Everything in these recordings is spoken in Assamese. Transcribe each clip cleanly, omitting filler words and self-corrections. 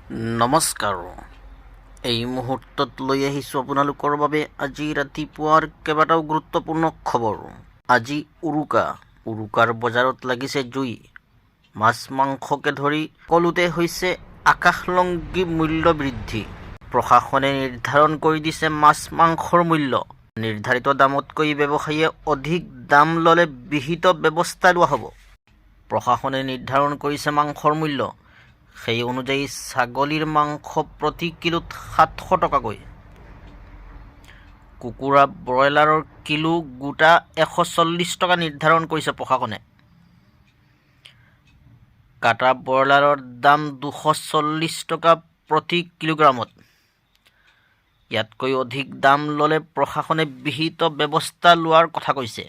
নমস্কাৰ। এই মুহূৰ্তত লৈ আহিছোঁ আপোনালোকৰ বাবে আজি ৰাতিপুৱাৰ কেইবাটাও গুৰুত্বপূৰ্ণ খবৰ। আজি উৰুকাৰ বজাৰত লাগিছে জুই। মাছ মাংসকে ধৰি সকলোতে হৈছে আকাশলংঘী মূল্য বৃদ্ধি। প্ৰশাসনে নিৰ্ধাৰণ কৰি দিছে মাছ মাংসৰ মূল্য। নিৰ্ধাৰিত দামতকৈ ব্যৱসায়ীয়ে অধিক দাম ল'লে বিহিত ব্যৱস্থা লোৱা হ'ব। প্ৰশাসনে নিৰ্ধাৰণ কৰিছে মাংসৰ মূল্য। সেই অনুযায়ী ছাগলীৰ মাংস প্ৰতি কিলোত 700 টকাকৈ, কুকুৰা ব্ৰইলাৰৰ কিলো গোটা 140 টকা নিৰ্ধাৰণ কৰিছে প্ৰশাসনে। কাটা ব্ৰইলাৰৰ দাম 240 টকা প্ৰতি কিলোগ্ৰামত। ইয়াতকৈ অধিক দাম ল'লে প্ৰশাসনে বিহিত ব্যৱস্থা লোৱাৰ কথা কৈছে।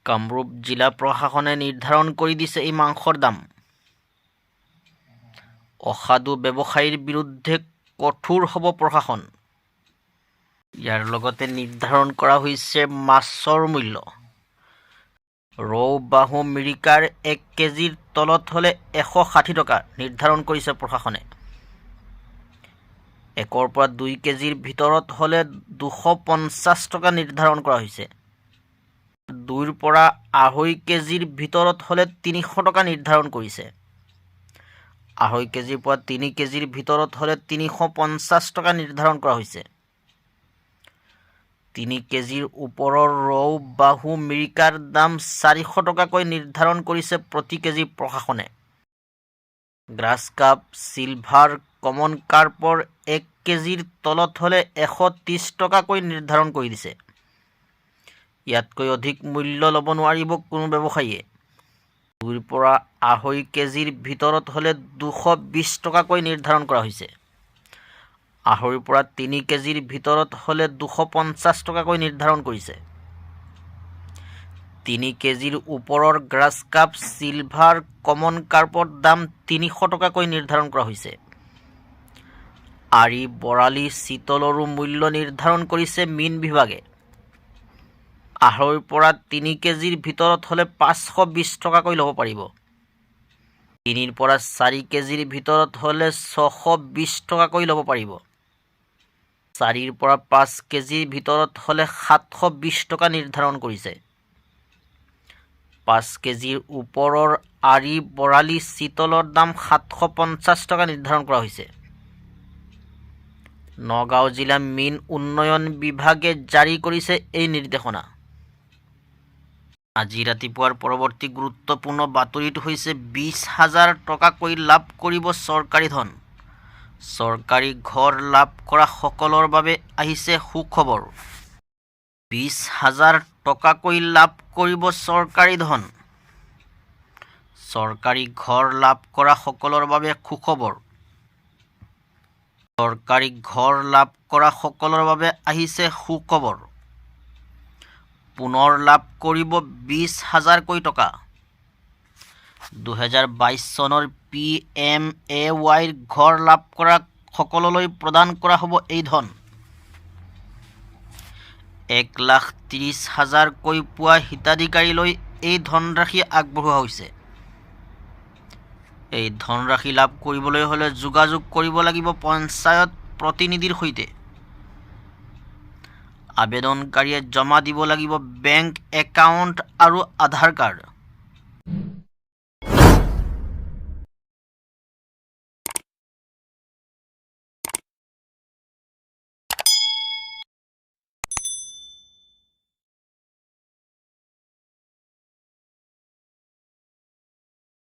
কামৰূপ জিলা প্ৰশাসনে নিৰ্ধাৰণ কৰি দিছে এই মাংসৰ দাম। অসাধু ব্যৱসায়ীৰ বিৰুদ্ধে কঠোৰ হ'ব প্ৰশাসন। ইয়াৰ লগতে নিৰ্ধাৰণ কৰা হৈছে মাছৰ মূল্য। ৰৌ, বাহু, মিৰিকাৰ 1 কেজিৰ তলত হ'লে 160 টকা নিৰ্ধাৰণ কৰিছে প্ৰশাসনে। 1ৰ পৰা 2 কেজিৰ ভিতৰত হ'লে 250 টকা নিৰ্ধাৰণ কৰা হৈছে। 2ৰ পৰা 2.5 কেজিৰ ভিতৰত হ'লে 300 টকা নিৰ্ধাৰণ কৰিছে। 2.5 কেজিৰ পৰা 3 কেজিৰ ভিতৰত হ'লে 350 টকা নিৰ্ধাৰণ কৰা হৈছে। 3 কেজিৰ ওপৰৰ ৰৌ, বাহু, মিৰিকাৰ দাম 400 টকাকৈ নিৰ্ধাৰণ কৰিছে প্ৰতি কেজি প্ৰশাসনে। গ্ৰাছ কাপ, চিলভাৰ, কমন কাৰ্পৰ 1 কেজিৰ তলত হ'লে 130 টকাকৈ নিৰ্ধাৰণ কৰি দিছে। ইয়াতকৈ অধিক মূল্য ল'ব নোৱাৰিব কোনো ব্যৱসায়ীয়ে। 2ৰ পৰা 2.5 কেজিৰ ভিতৰত হ'লে 220 টকাকৈ নিৰ্ধাৰণ কৰা হৈছে। 2.5ৰ পৰা 3 কেজিৰ ভিতৰত হ'লে 250 টকাকৈ নিৰ্ধাৰণ কৰিছে। 3 কেজিৰ ওপৰৰ গ্ৰাছ কাপ, চিলভাৰ, কমন কাৰ্পৰ দাম 300 টকাকৈ নিৰ্ধাৰণ কৰা হৈছে। আৰি, বৰালি, চিতলৰো মূল্য নিৰ্ধাৰণ কৰিছে মীন বিভাগে। 2.5ৰ পৰা 3 কেজিৰ ভিতৰত হ'লে 520 টকাকৈ ল'ব পাৰিব। 3ৰ পৰা 4 কেজিৰ ভিতৰত হ'লে 620 টকাকৈ ল'ব পাৰিব। 4ৰ পৰা 5 কেজিৰ ভিতৰত হ'লে 720 টকা নিৰ্ধাৰণ কৰিছে। 5 কেজিৰ ওপৰৰ আৰি, বৰালি, চিতলৰ দাম 750 টকা নিৰ্ধাৰণ কৰা হৈছে। নগাঁও জিলা মীন উন্নয়ন বিভাগে জাৰি কৰিছে এই নিৰ্দেশনা। আজি ৰাতিপুৱাৰ পৰৱৰ্তী গুৰুত্বপূৰ্ণ বাতৰিটো হৈছে 20,000 টকাকৈ লাভ কৰিব চৰকাৰী ধন। চৰকাৰী ঘৰ লাভ কৰা সকলৰ বাবে আহিছে সুখবৰ। 20,000 টকাকৈ লাভ কৰিব চৰকাৰী ধন। চৰকাৰী ঘৰ লাভ কৰা সকলৰ বাবে সুখবৰ। চৰকাৰী ঘৰ লাভ কৰা সকলৰ বাবে আহিছে সুখবৰ। পুনৰ লাভ কৰিব 20,000কৈ টকা। 2022 চনৰ PMAY ঘৰ লাভ কৰা সকললৈ প্ৰদান কৰা হ'ব এই ধন। 1,30,000কৈ পোৱা হিতাধিকাৰীলৈ এই ধনৰাশি আগবঢ়োৱা হৈছে। এই ধনৰাশি লাভ কৰিবলৈ হ'লে যোগাযোগ কৰিব লাগিব পঞ্চায়ত প্ৰতিনিধিৰ সৈতে। আবেদনকাৰীয়ে জমা দিব লাগিব বেংক একাউণ্ট আৰু আধাৰ কাৰ্ড।